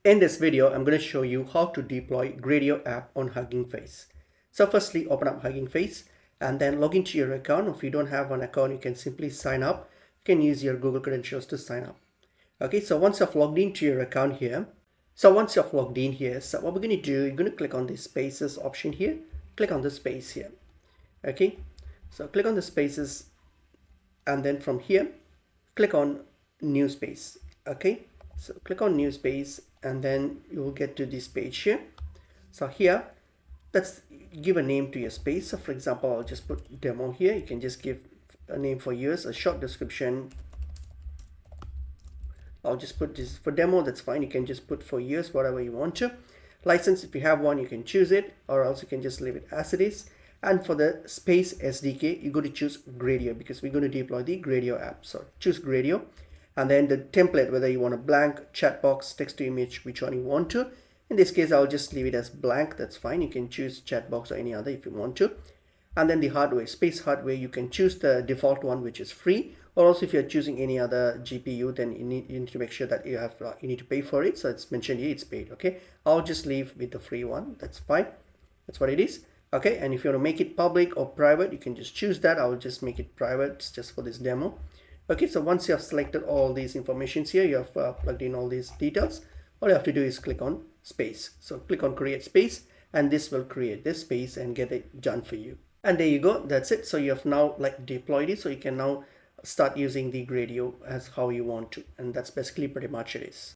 In this video, I'm going to show you how to deploy Gradio app on Hugging Face. So firstly, open up Hugging Face and then log into your account. If you don't have an account, you can simply sign up. You can use your Google credentials to sign up. Okay, so once you've logged into your account here, so what we're going to do, you're going to click on the spaces option here. Click on the space here. Okay, so click on the spaces and then from here, click on new space. Okay, so click on new space and then you will get to this page here. So here, let's give a name to your space. So for example, I'll just put demo here. You can just give a name for yours, a short description. I'll just put this for demo. That's fine. You can just put for years, whatever you want to. License, if you have one, you can choose it, or else you can just leave it as it is. And for the space SDK, you're going to choose Gradio because we're going to deploy the Gradio app. So choose Gradio. And then the template, whether you want a blank, chat box, text to image, which one you want to. In this case, I'll just leave it as blank. That's fine. You can choose chat box or any other if you want to. And then the hardware, space hardware, you can choose the default one, which is free. Or also if you're choosing any other GPU, then you need to make sure that you need to pay for it. So it's mentioned here, it's paid. Okay, I'll just leave with the free one. That's fine. That's what it is. Okay, and if you want to make it public or private, you can just choose that. I'll just make it private just for this demo. Okay, so once you have selected all these informations here, you have plugged in all these details. All you have to do is click on space. So click on create space, and this will create this space and get it done for you. And there you go. That's it. So you have now deployed it. So you can now start using the Gradio as how you want to. And that's basically pretty much it is.